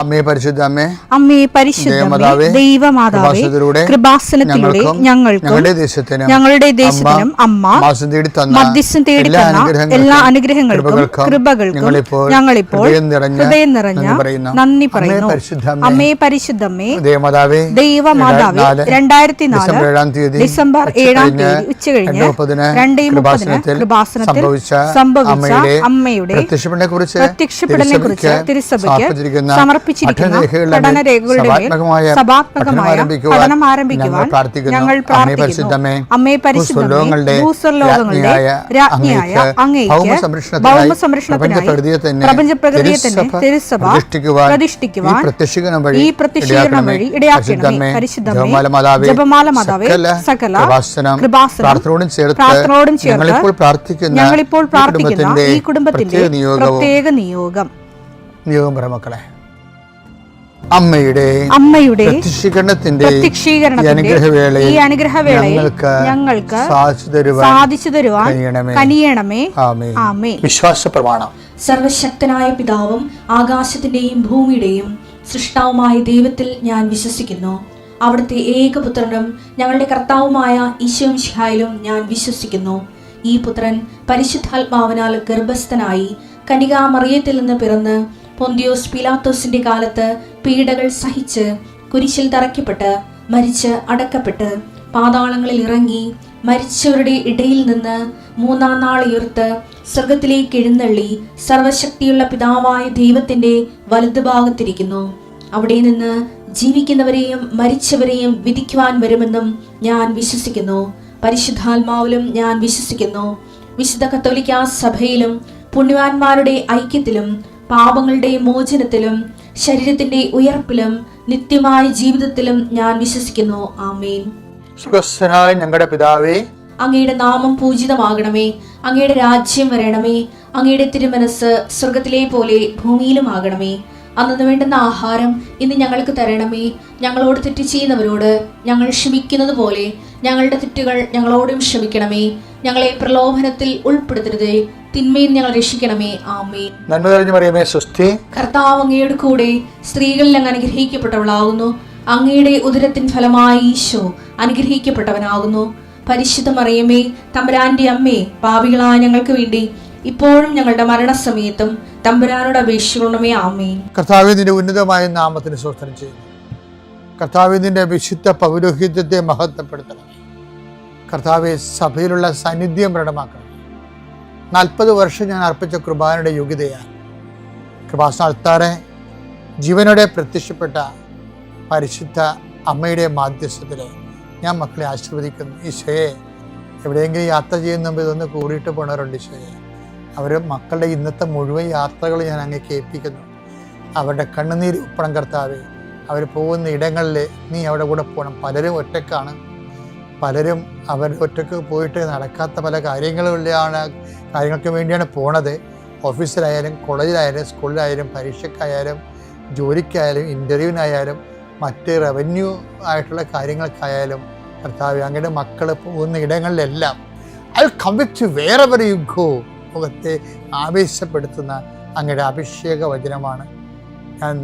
അമ്മേ പരിശുദ്ധ അമ്മേ, അമ്മേ പരിശുദ്ധ ദൈവമാതാവേ, കൃപാസനത്തിലൂടെ ഞങ്ങൾക്കും ഞങ്ങളുടെ ദേശത്തിനും അമ്മ മധ്യസ്ഥം തേടി തന്ന എല്ലാ അനുഗ്രഹങ്ങൾക്കും കൃപകൾക്കും ഞങ്ങളിപ്പോൾ ഹൃദയം നിറഞ്ഞ നന്ദി പറയുന്നു. അമ്മേ പരിശുദ്ധമ്മേ ദൈവമാതാവേ, 2004 ഡിസംബർ 7 ഉച്ചകഴിഞ്ഞ് 2:30 കൃപാസനത്തിൽ സംഭവിച്ച അമ്മയുടെ പ്രത്യക്ഷപ്പെടലിനെ കുറിച്ച് തിരുസഭയ്ക്ക് സമർപ്പിച്ചിരിക്കുന്ന പഠനരേഖകളുടെ സഭാത്മകമായ പഠനം ആരംഭിക്കുവാൻ ഞങ്ങൾ പ്രാർത്ഥിക്കുന്നു. അമ്മേ പരിശുദ്ധമേ, ഭൂസ്വർലോകങ്ങളുടെ രാജ്ഞിയായ അങ്ങേയ്ക്ക് ഭൗമസംരക്ഷണത്തിനായി പ്രപഞ്ചപ്രകൃതിയെ തിരുസഭ പ്രതിഷ്ഠിക്കുവാൻ ഈ പ്രത്യക്ഷീകരണം വഴി ഇടയാക്കണമേ. പരിശുദ്ധമേ, ജപമാല മാതാവേ, സകല കൃപാസനം പ്രാർത്ഥനയോടും ചേർത്ത് ഞങ്ങളിപ്പോൾ പ്രാർത്ഥിക്കുന്ന ഈ കുടുംബത്തിന്റെ പ്രത്യേക നിയോഗം മക്കളെ, അമ്മയുടെ പ്രത്യക്ഷീകരണത്തിന്റെ ഈ അനുഗ്രഹവേളയിൽ ഞങ്ങൾക്ക് സാധിച്ചു തരുവാൻ കനിയണമേ. ആമേൻ. വിശ്വാസ പ്രമാണം. സർവശക്തനായ പിതാവും ആകാശത്തിന്റെയും ഭൂമിയുടെയും സൃഷ്ടാവുമായ ദൈവത്തിൽ ഞാൻ വിശ്വസിക്കുന്നു. അവിടുത്തെ ഏകപുത്രനും ഞങ്ങളുടെ കർത്താവുമായ ഈശോമിശിഹായിലും ഞാൻ വിശ്വസിക്കുന്നു. ഈ പുത്രൻ പരിശുദ്ധാത്മാവിനാൽ ഗർഭസ്ഥനായി കന്യകാമറിയത്തിൽ നിന്ന് പിറന്ന് പൊന്തിയോസ് പീലാത്തോസിന്റെ കാലത്ത് പീഡകൾ സഹിച്ച് കുരിശിൽ തറയ്ക്കപ്പെട്ട് മരിച്ച് അടക്കപ്പെട്ട് പാതാളങ്ങളിൽ ഇറങ്ങി മരിച്ചവരുടെ ഇടയിൽ നിന്ന് 3-ാം നാൾ ഉയർത്ത് സ്വർഗത്തിലേക്ക് എഴുന്നള്ളി സർവശക്തിയുള്ള പിതാവായ ദൈവത്തിന്റെ വലതുഭാഗത്തിരിക്കുന്നു. അവിടെ നിന്ന് ജീവിക്കുന്നവരെയും മരിച്ചവരെയും വിധിക്കുവാൻ വരുമെന്നും ഞാൻ വിശ്വസിക്കുന്നു. പരിശുദ്ധാത്മാവിലും ഞാൻ വിശ്വസിക്കുന്നു. വിശുദ്ധ കത്തോലിക്കാ സഭയിലും പുണ്യവാന്മാരുടെ ഐക്യത്തിലും പാപങ്ങളുടെ മോചനത്തിലും ശരീരത്തിന്റെ ഉയർപ്പിലും നിത്യമായ ജീവിതത്തിലും ഞാൻ വിശ്വസിക്കുന്നു. ആമേൻ. സ്വർഗ്ഗസ്ഥനായ ഞങ്ങളുടെ പിതാവേ, അങ്ങയുടെ നാമം പൂജിതമാകണമേ. അങ്ങയുടെ രാജ്യം വരണമേ. അങ്ങയുടെ തിരുമനസ് സ്വർഗത്തിലെ പോലെ ഭൂമിയിലും ആകണമേ. അന്നു വേണ്ടുന്ന ആഹാരം ഇന്ന് ഞങ്ങൾക്ക് തരണമേ. ഞങ്ങളോട് തെറ്റ് ചെയ്യുന്നവരോട് ഞങ്ങൾ ക്ഷമിക്കുന്നത് പോലെ ഞങ്ങളുടെ തെറ്റുകൾ ഞങ്ങളോടും ക്ഷമിക്കണമേ. ഞങ്ങളെ പ്രലോഭനത്തിൽ ഉൾപ്പെടുത്തരുതേ, തിന്മയിൽ ഞങ്ങൾ രക്ഷിക്കണമേ. ആമേൻ. നന്മ നിറഞ്ഞ മറിയമേ, സ്വസ്തി. കർത്താവ് അങ്ങയുടെ കൂടെ സ്ത്രീകളിൽ അങ്ങ് അനുഗ്രഹിക്കപ്പെട്ടവളാകുന്നു. അങ്ങയുടെ ഉദരത്തിൻ ഫലമായി ഈശോ അനുഗ്രഹിക്കപ്പെട്ടവനാകുന്നു. പരിശുദ്ധ മറിയമേ, തമ്പുരാന്റെ അമ്മേ, പാപികളായ ഞങ്ങൾക്ക് വേണ്ടി ഇപ്പോഴും ഞങ്ങളുടെ മരണസമയത്തും തമ്പുരാനോട് അപേക്ഷിക്കണമേ. ആമേൻ. കർത്താവേ, നിന്റെ ഉന്നതമായ നാമത്തിന് സ്തോത്രം ചെയ്യുന്നു. കർത്താവേ, നിന്റെ വിശുദ്ധ പൗരോഹിത്യത്തെ മഹത്വപ്പെടുത്തണമേ. കർത്താവെ, സഭയിലുള്ള സാന്നിധ്യം പ്രകടമാക്കണം. 40 വർഷം ഞാൻ അർപ്പിച്ച കുർബാനയുടെ യോഗ്യതയാണ്. കൃപാസനത്താറെ ജീവനോടെ പ്രത്യക്ഷപ്പെട്ട പരിശുദ്ധ അമ്മയുടെ മാധ്യസ്ഥത്തിൽ ഞാൻ മക്കളെ ആശീർവദിക്കുന്നു. ഈശോയെ, എവിടെയെങ്കിലും യാത്ര ചെയ്യുന്ന മുമ്പ് ഇതൊന്ന് കൂറിയിട്ട് പോണവരുണ്ട്. ഈശോയെ, അവർ മക്കളുടെ ഇന്നത്തെ മുഴുവൻ യാത്രകൾ ഞാൻ അങ്ങേക്ക് ഏൽപ്പിക്കുന്നു. അവരുടെ കണ്ണുനീര് ഉപ്പണം കർത്താവെ. അവർ പോകുന്ന ഇടങ്ങളിൽ നീ അവിടെ കൂടെ പോകണം. പലരും ഒറ്റക്കാണ്. പലരും അവർ ഒറ്റക്ക് പോയിട്ട് നടക്കാത്ത പല കാര്യങ്ങൾക്ക് വേണ്ടിയാണ് പോണത്. ഓഫീസിലായാലും കോളേജിലായാലും സ്കൂളിലായാലും പരീക്ഷയ്ക്കായാലും ജോലിക്കായാലും ഇൻ്റർവ്യൂവിനായാലും മറ്റ് റവന്യൂ ആയിട്ടുള്ള കാര്യങ്ങൾക്കായാലും കർത്താവ് അങ്ങയുടെ മക്കൾ പോകുന്ന ഇടങ്ങളിലെല്ലാം I come with wherever you go മുഖത്തെ ആവേശപ്പെടുത്തുന്ന അങ്ങയുടെ അഭിഷേക വചനമാണ്.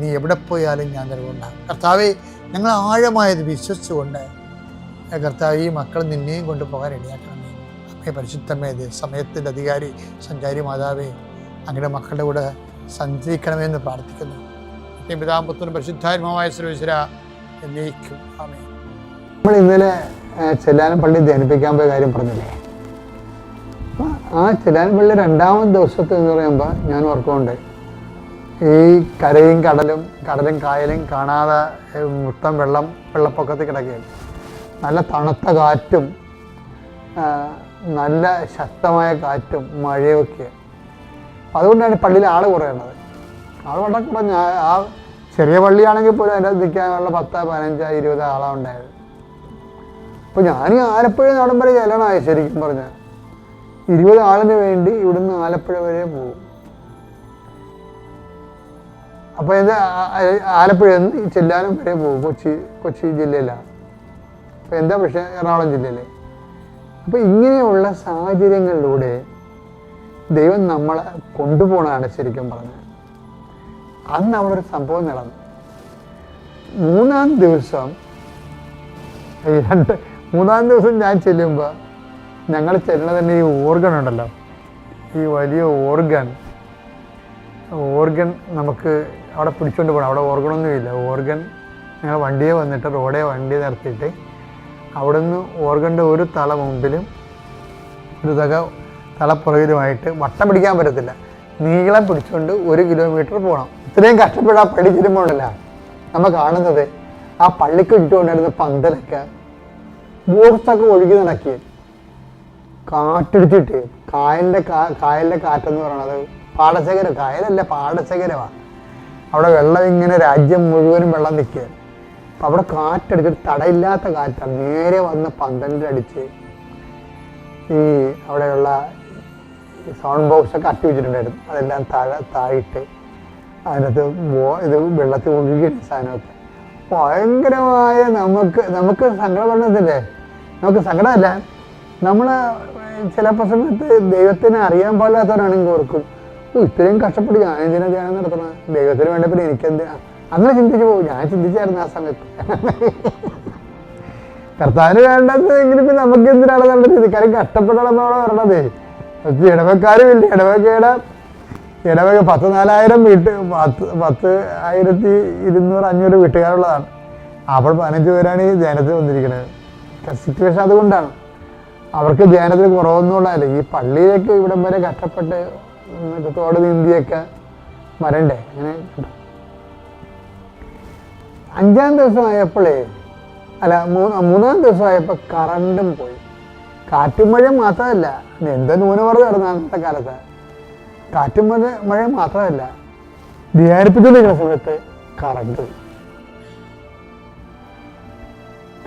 നീ എവിടെ പോയാലും ഞാൻ നിലകൊണ്ടാകും. കർത്താവെ, ഞങ്ങൾ ആഴമായത് വിശ്വസിച്ചുകൊണ്ട് കർത്താവ് ഈ മക്കൾ നിന്നെയും കൊണ്ടുപോകാൻ ഇടയാക്കണമേ. അമ്മേ പരിശുദ്ധമേ, സമയത്തിൻ്റെ അധികാരി സഞ്ചാരി മാതാവേ, അങ്ങയുടെ മക്കളുടെ കൂടെ സഞ്ചരിക്കണമെന്ന് പ്രാർത്ഥിക്കുന്നു. പിതാവും പുത്രനും പരിശുദ്ധാത്മാവായ സർവ്വേശ്വര എന്നേക്കും ആമേൻ. നമ്മൾ ഇന്നലെ ചെല്ലാനം പള്ളി ധ്യാനിപ്പിക്കാൻ പോയ കാര്യം പറഞ്ഞില്ലേ? ആ ചെല്ലാനം പള്ളി 2ാമത്തെ ദിവസത്തെ എന്ന് പറയുമ്പോൾ ഞാൻ ഓർക്കുന്നുണ്ട്, ഈ കരയും കടലും കായലും കാണാതെ മൊത്തം വെള്ളപ്പൊക്കത്തിൽ കിടക്കുകയാണ്. നല്ല തണുത്ത കാറ്റും നല്ല ശക്തമായ കാറ്റും മഴയൊക്കെ. അതുകൊണ്ടാണ് പള്ളിയിൽ ആൾ കുറയുന്നത്. ആൾ വളരെ കുറഞ്ഞ ആ ചെറിയ പള്ളിയാണെങ്കിൽ പോലും അതിൻ്റെ നിൽക്കാനുള്ള 10, 15, 20 ആളാണ് ഉണ്ടായത്. അപ്പോൾ ഞാൻ ആലപ്പുഴ നാടൻ വരെ ചെല്ലണമായി. ശരിക്കും പറഞ്ഞാൽ 20 ആളിന് വേണ്ടി ഇവിടുന്ന് ആലപ്പുഴ വരെ പോകും. അപ്പോൾ എന്താ ആലപ്പുഴ ചെല്ലാനും വരെ പോകും. കൊച്ചി ജില്ലയിലാണ്. അപ്പോൾ എന്താ പക്ഷേ എറണാകുളം ജില്ലയിൽ. അപ്പോൾ ഇങ്ങനെയുള്ള സാഹചര്യങ്ങളിലൂടെ ദൈവം നമ്മളെ കൊണ്ടുപോകണതാണ് ശരിക്കും പറഞ്ഞത്. അന്ന് അവിടെ ഒരു സംഭവം നടന്നു. മൂന്നാം ദിവസം ഞാൻ ചെല്ലുമ്പോൾ ഞങ്ങൾ ചെല്ലുന്നത് തന്നെ ഈ ഓർഗൺ ഉണ്ടല്ലോ, ഈ വലിയ ഓർഗൺ നമുക്ക് അവിടെ പിടിച്ചുകൊണ്ട് പോകണം. അവിടെ ഓർഗണൊന്നുമില്ല. ഓർഗൺ ഞങ്ങൾ വണ്ടിയെ വന്നിട്ട് റോഡേ വണ്ടി നിർത്തിയിട്ട് അവിടെ നിന്ന് ഓർഗൻ്റെ ഒരു തല മുമ്പിലും ഒരു തല പുറകിലുമായിട്ട് വട്ടം പിടിക്കാൻ പറ്റത്തില്ല, നീളം പിടിച്ചുകൊണ്ട് 1 കിലോമീറ്റർ പോകണം. ഇത്രയും കഷ്ടപ്പെട്ട് ആ പള്ളി ചെല്ലുമ്പോഴല്ല നമ്മൾ കാണുന്നത് ആ പള്ളിക്ക് ചുറ്റുകൊണ്ടായിരുന്ന പന്തലൊക്കെ ബോട്ട്സൊക്കെ ഒഴുകി നടക്കി കാറ്റടിച്ചിട്ട് കായലിൻ്റെ കാറ്റെന്ന് പറയണത് പാടശേഖരം, കായലല്ല പാടശേഖരമാണ്. അവിടെ വെള്ളം ഇങ്ങനെ രാജ്യം മുഴുവനും വെള്ളം നിൽക്കുക. അപ്പം അവിടെ കാറ്റടിച്ചിട്ട് തടയില്ലാത്ത കാറ്റാണ് നേരെ വന്ന് പന്തലിലടിച്ച് ഈ അവിടെയുള്ള സൗണ്ട് ബോക്സൊക്കെ അട്ടി വെച്ചിട്ടുണ്ടായിരുന്നു. അതെല്ലാം താഴിട്ട് അതിനകത്ത് ഇത് വെള്ളത്തിൽ ഒഴുകിയ സാധനമൊക്കെ ഭയങ്കരമായ നമുക്ക് സങ്കടം പറഞ്ഞതില്ലേ, നമുക്ക് സങ്കടമല്ല, നമ്മൾ ചിലപ്പോൾ സമയത്ത് ദൈവത്തിനെ അറിയാൻ പാടില്ലാത്തവരാണെങ്കിൽ ഓർക്കും, ഇത്രയും കഷ്ടപ്പെട്ട് ഞാൻ എന്തിനാ ധ്യാനം നടത്തണം, ദൈവത്തിന് വേണ്ടപ്പോൾ എനിക്കെന്തിനാ, അങ്ങനെ ചിന്തിച്ചു പോകും. ഞാൻ ചിന്തിച്ചായിരുന്നു ആ സമയത്ത്. കർത്താവിന് വേണ്ടത് എങ്കിലും ഇപ്പം നമുക്ക് എന്തിനാണ് നല്ല രീതി, കാര്യം കഷ്ടപ്പെട്ടാണ് നമ്മളവിടെ വരണതേ. ഇടവക്കാരുമില്ല, ഇടവക 14,000 10,200-500 വീട്ടുകാരുള്ളതാണ്. അപ്പോൾ 15 പേരാണ് ഈ ധ്യാനത്തിൽ വന്നിരിക്കുന്നത്. സിറ്റുവേഷൻ അതുകൊണ്ടാണ്. അവർക്ക് ധ്യാനത്തിൽ കുറവൊന്നുമുള്ളതല്ല. ഈ പള്ളിയിലേക്ക് ഇവിടം വരെ കഷ്ടപ്പെട്ട് തോട് നീന്തിയൊക്കെ വരണ്ടേ. അങ്ങനെ 5-ാം ദിവസമായപ്പോഴേ മൂന്നാം ദിവസമായപ്പോൾ കറണ്ടും പോയി. കാറ്റും മഴയും മാത്രമല്ല, എന്താ ന്യൂനമർദ്ദം കിടന്ന അന്നത്തെ കാലത്ത്. കാറ്റും മഴയും മാത്രമല്ല, ധ്യാനിപ്പിച്ചുകൊണ്ടിരിക്കുന്ന സമയത്ത്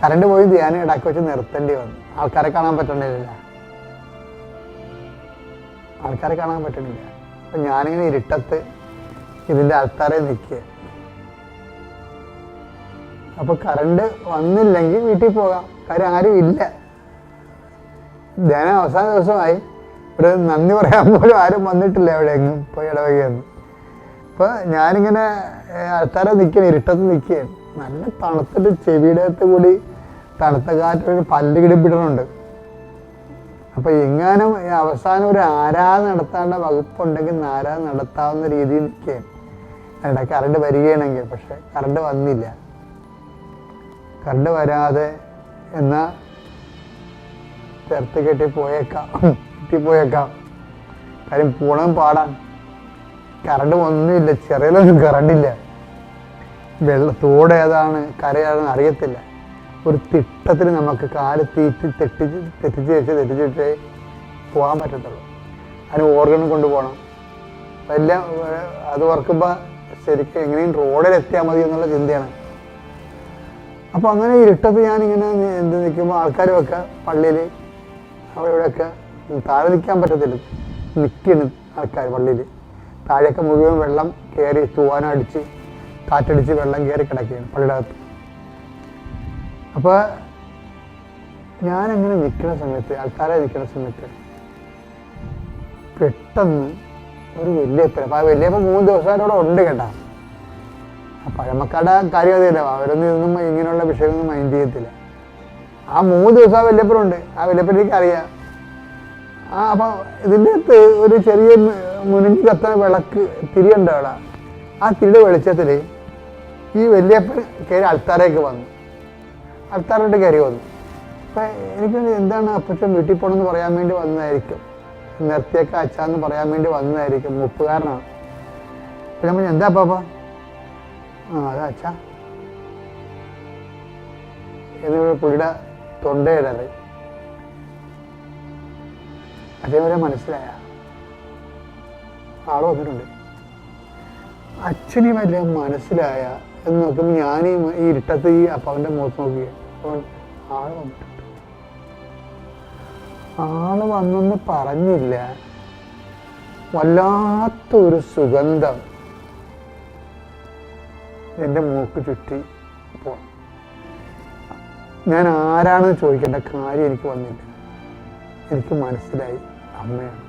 കറണ്ട് പോയി ധ്യാനം ഇടയ്ക്ക് വെച്ച് നിർത്തേണ്ടി വന്നു. ആൾക്കാരെ കാണാൻ പറ്റണില്ല. അപ്പം ഞാനിങ്ങനെ ഇരുട്ടത്ത് ഇതിൻ്റെ ആൾക്കാരെ നിൽക്കുക. അപ്പോൾ കറണ്ട് വന്നില്ലെങ്കിൽ വീട്ടിൽ പോകാം, കാര്യം ആരും ഇല്ല. ധ്യാനം അവസാന ദിവസമായി, ഒരു നന്ദി പറയാൻ പോലും ആരും വന്നിട്ടില്ല എവിടെയെങ്കിലും പോയി ഇടവകയെന്ന്. അപ്പോൾ ഞാനിങ്ങനെ ആൾക്കാരെ നിൽക്കുകയാണ്, ഇരുട്ടത്ത് നിൽക്കുകയാണ്. നല്ല തണുത്തിട്ട് ചെവിയുടെ അകത്ത് കൂടി തണുത്ത കാറ്റ് പല്ല് കിടിപ്പിടുന്നുണ്ട്. അപ്പോൾ എങ്ങാനും അവസാനം ഒരു ആരാധന നടത്താനുള്ള വകുപ്പുണ്ടെങ്കിൽ ആരാധന നടത്താവുന്ന രീതിയിൽ നിൽക്കുകയാണ്. അതിൻ്റെ കറണ്ട് വരികയാണെങ്കിൽ. പക്ഷെ കറണ്ട് വന്നില്ല. കറണ്ട് വരാതെ എന്നാൽ ചേർത്ത് കെട്ടിപ്പോയേക്കാം. കാര്യം പോണം പാടാൻ. കറണ്ട് ഒന്നുമില്ല, ചെറിയൊന്നും കറണ്ടില്ല. തോട് ഏതാണ് കരയാണെന്ന് അറിയത്തില്ല. ഒരു തിട്ടത്തിൽ നമുക്ക് കാല് തെറ്റിച്ച് വെച്ചിട്ടേ പോകാൻ പറ്റത്തുള്ളൂ. അതിന് ഓർഗൺ കൊണ്ടുപോകണം. എല്ലാം അത് ഓർക്കുമ്പോൾ ശരിക്കും എങ്ങനെയും റോഡിലെത്തിയാൽ മതി എന്നുള്ള ചിന്തയാണ്. അപ്പോൾ അങ്ങനെ ഇരുട്ടത്ത് ഞാനിങ്ങനെ നിൽക്കുമ്പോൾ ആൾക്കാരുമൊക്കെ പള്ളിയിൽ അവിടെ ഇവിടെയൊക്കെ താഴെ നിൽക്കാൻ പറ്റത്തില്ല, നിൽക്കുന്നു ആൾക്കാർ പള്ളിയിൽ. താഴെയൊക്കെ മുഴുവൻ വെള്ളം കയറി തൂവാനടിച്ച് കാറ്റടിച്ച് വെള്ളം കയറി കിടക്കുകയാണ് പള്ളിയുടെ അകത്ത്. അപ്പോൾ ഞാനങ്ങനെ നിൽക്കുന്ന സമയത്ത്, ആൾക്കാരെ നിൽക്കുന്ന സമയത്ത് പെട്ടെന്ന് ഒരു വല്യപ്പൻ, അപ്പോൾ ആ വല്യപ്പൻ 3 ദിവസമായിട്ട് അവിടെ ഉണ്ട് കേട്ടോ. ആ പഴമക്കാരുടെ കാര്യം അറിയില്ല, അവരൊന്നും ഇതൊന്നും ഇങ്ങനെയുള്ള വിഷയമൊന്നും മൈൻഡ് ചെയ്യത്തില്ല. ആ 3 ദിവസം ആ വല്യപ്പനുണ്ട്. ആ വല്യപ്പൻ എനിക്കറിയാം. അപ്പം ഇതിൻ്റെ അകത്ത് ഒരു ചെറിയ മുനിഞ്ഞ് കത്തുന്ന വിളക്ക് തിരിയുണ്ട് അവിടെ. ആ തിരിയുടെ വെളിച്ചത്തിൽ ഈ വല്യപ്പൻ കയറി അൾത്താരേക്ക് വന്നു. അൾത്താരോട്ട് കയറി വന്നു. അപ്പം എനിക്ക് എന്താണ് അപ്പച്ചൻ വീട്ടിൽ പോകണമെന്ന് പറയാൻ വേണ്ടി വന്നതായിരിക്കും, നിർത്തിയൊക്കെ അച്ഛാന്ന് പറയാൻ വേണ്ടി വന്നതായിരിക്കും. മുപ്പുകാരനാണ്. അപ്പം നമ്മൾ എന്താ പാപ്പ? അതാ അച്ഛാ എന്നിവിടെ പുള്ളിയുടെ തൊണ്ടയിടല്. അതേപോലെ മനസ്സിലായ ആള് വന്നിട്ടുണ്ട്. അച്ഛനും വല്ല മനസ്സിലായ എന്ന് നോക്കുമ്പോൾ ഞാൻ ഈ ഇരുട്ടത്ത് ഈ അപ്പാവിൻ്റെ മുഖത്ത് നോക്കിയ ആള് വന്നിട്ടുണ്ട്. ആള് വന്നെന്ന് പറഞ്ഞില്ല, വല്ലാത്തൊരു സുഗന്ധം എൻ്റെ മൂക്ക് ചുറ്റി പോണം. ഞാൻ ആരാണെന്ന് ചോദിക്കേണ്ട കാര്യം എനിക്ക് വന്നില്ല. എനിക്ക് മനസ്സിലായി അമ്മയാണ്.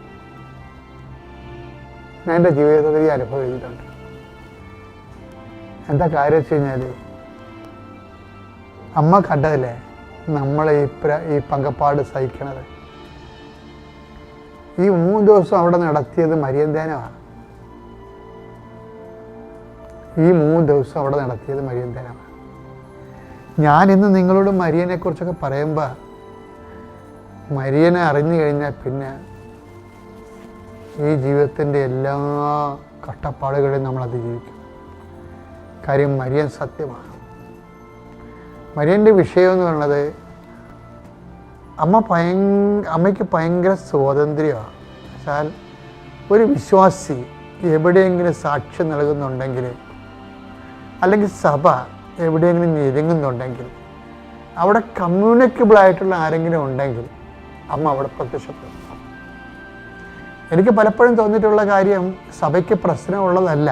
ഞാൻ എൻ്റെ ജീവിതത്തിൽ ഈ അനുഭവം ചെയ്തിട്ടുണ്ട്. എന്താ കാര്യം വെച്ച് കഴിഞ്ഞാൽ അമ്മ കണ്ടതില്ലേ നമ്മൾ ഈ പങ്കപ്പാട് സഹിക്കണത്. ഈ 3 ദിവസം അവിടെ നടത്തിയത് മരിയൻ ധ്യാനമാണ്. ഈ 3 ദിവസം അവിടെ നടത്തിയത് മരിയൻ ധ്യാനമാണ്. ഞാനിന്ന് നിങ്ങളോട് മരിയനെ കുറിച്ചൊക്കെ പറയുമ്പോൾ മരിയനെ അറിഞ്ഞു കഴിഞ്ഞാൽ പിന്നെ ഈ ജീവിതത്തിൻ്റെ എല്ലാ കഷ്ടപ്പാടുകളെയും നമ്മൾ അതിജീവിക്കും. കാര്യം മരിയൻ സത്യമാണ്. മരിയൻ്റെ വിഷയം എന്ന് പറയുന്നത് അമ്മയ്ക്ക് ഭയങ്കര സ്വാതന്ത്ര്യമാണ്. എന്നാൽ ഒരു വിശ്വാസി എവിടെയെങ്കിലും സാക്ഷ്യം നൽകുന്നുണ്ടെങ്കിൽ, അല്ലെങ്കിൽ സഭ എവിടെയെങ്കിലും ഞെരുങ്ങുന്നുണ്ടെങ്കിൽ, അവിടെ കമ്മ്യൂണിക്കബിളായിട്ടുള്ള ആരെങ്കിലും ഉണ്ടെങ്കിൽ അമ്മ അവിടെ പ്രത്യക്ഷപ്പെടും. എനിക്ക് പലപ്പോഴും തോന്നിയിട്ടുള്ള കാര്യം, സഭയ്ക്ക് പ്രശ്നമുള്ളതല്ല,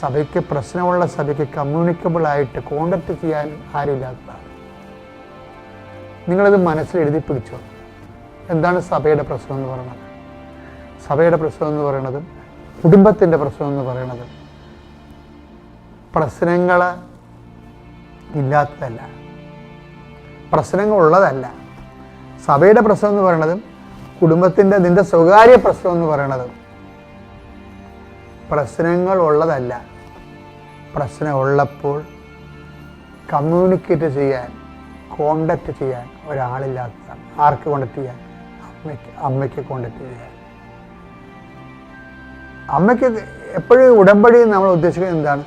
സഭയ്ക്ക് കമ്മ്യൂണിക്കബിളായിട്ട് കോണ്ടാക്ട് ചെയ്യാൻ ആരുമില്ലാത്തതാണ്. നിങ്ങളത് മനസ്സിൽ എഴുതി പിടിച്ചോ. എന്താണ് സഭയുടെ പ്രശ്നം എന്ന് പറയുന്നത്? സഭയുടെ പ്രശ്നം എന്ന് പറയുന്നതും കുടുംബത്തിൻ്റെ പ്രശ്നം എന്ന് പറയുന്നതും പ്രശ്നങ്ങൾ ഇല്ലാത്തതല്ല, പ്രശ്നങ്ങളുള്ളതല്ല. സഭയുടെ പ്രശ്നം എന്ന് പറയുന്നതും കുടുംബത്തിൻ്റെ നിൻ്റെ സ്വകാര്യ പ്രശ്നം എന്ന് പറയുന്നതും പ്രശ്നങ്ങളുള്ളതല്ല. പ്രശ്നമുള്ളപ്പോൾ കമ്മ്യൂണിക്കേറ്റ് ചെയ്യാൻ, കോണ്ടാക്റ്റ് ചെയ്യാൻ ഒരാളില്ലാത്തതാണ്. ആർക്ക് കോണ്ടാക്ട് ചെയ്യാൻ? അമ്മയ്ക്ക് കോണ്ടാക്ട് ചെയ്യാൻ. അമ്മയ്ക്ക് എപ്പോഴും ഉടമ്പടി നമ്മൾ ഉദ്ദേശിക്കുന്നത് എന്താണ്?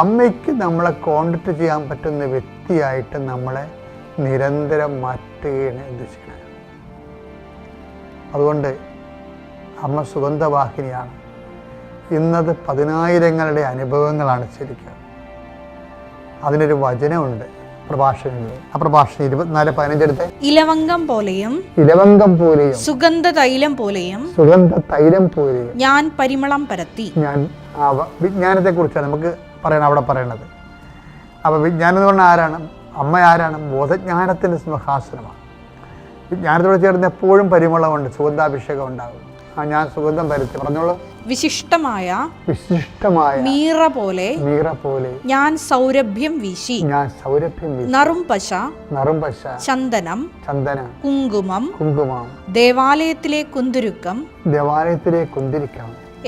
അമ്മയ്ക്ക് നമ്മളെ കോണ്ടാക്ട് ചെയ്യാൻ പറ്റുന്ന വ്യക്തിയായിട്ട് നമ്മളെ നിരന്തരം മാറ്റുകയാണ് ഉദ്ദേശിക്കുന്നത്. അതുകൊണ്ട് അമ്മ സുഗന്ധവാഹിനിയാണ്. ഇന്നത് 10,000ങ്ങളുടെ അനുഭവങ്ങളാണ് ശരിക്കും. അതിനൊരു വചനമുണ്ട് പ്രഭാഷണങ്ങളിൽ. ആ പ്രഭാഷണം 24:15 എടുത്ത്. ഇലവങ്കം പോലെയും സുഗന്ധ തൈലം പോലെയും ഞാൻ പരിമളം പരത്തി. ഞാൻ വിജ്ഞാനത്തെ കുറിച്ചാണ് നമുക്ക് പറയണം അവിടെ പറയണത്. അപ്പോൾ വിജ്ഞാനം എന്ന് പറഞ്ഞാൽ ആരാണ്? അമ്മ ആരാണ്? ബോധജ്ഞാനത്തിൻ്റെ സിംഹാസനമാണ്. വിജ്ഞാനത്തോട് ചേർന്ന് എപ്പോഴും പരിമളമുണ്ട്, സുഗന്ധാഭിഷേകം ഉണ്ടാകും. ഞാൻ സുഗന്ധം പരത്തി. പറഞ്ഞോളൂ. വിശിഷ്ടമായ മീറ പോലെ ഞാൻ സൗരഭ്യം വീശി. നറുംപശ, ചന്ദനം, കുങ്കുമം, ദേവാലയത്തിലെ കുന്തുരുക്കം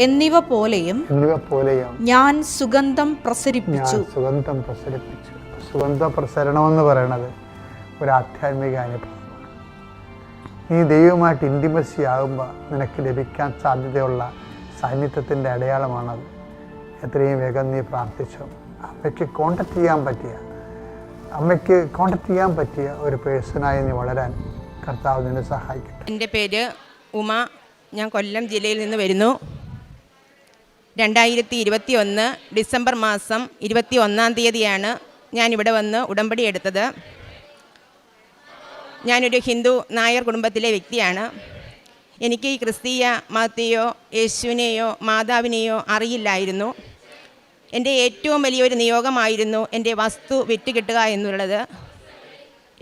എന്നിവ പോലെയും ഞാൻ സുഗന്ധം പ്രസരിപ്പിച്ചു. സുഗന്ധ പ്രസരണം എന്ന് പറയുന്നത് ഒരു ആധ്യാത്മിക അനുഭവം. നീ ദൈവമായിട്ട് ഇൻറ്റിമസി ആകുമ്പോൾ നിനക്ക് ലഭിക്കാൻ സാധ്യതയുള്ള സാന്നിധ്യത്തിൻ്റെ അടയാളമാണത്. എത്രയും വേഗം നീ പ്രാർത്ഥിച്ചു. അമ്മയ്ക്ക് കോണ്ടാക്ട് ചെയ്യാൻ പറ്റിയ ഒരു പേഴ്സണായി നീ വളരാൻ കർത്താവ് നിന്നെ സഹായിക്കട്ടെ. എൻ്റെ പേര് ഉമ. ഞാൻ കൊല്ലം ജില്ലയിൽ നിന്ന് വരുന്നു. 2021 ഡിസംബർ മാസം 21-ാം തീയതിയാണ് ഞാനിവിടെ വന്ന് ഉടമ്പടി എടുത്തത്. ഞാനൊരു ഹിന്ദു നായർ കുടുംബത്തിലെ വ്യക്തിയാണ്. എനിക്ക് ഈ ക്രിസ്തീയ മതത്തെയോ യേശുവിനെയോ മാതാവിനെയോ അറിയില്ലായിരുന്നു. എൻ്റെ ഏറ്റവും വലിയൊരു നിയോഗമായിരുന്നു എൻ്റെ വസ്തു വിറ്റുകിട്ടുക എന്നുള്ളത്.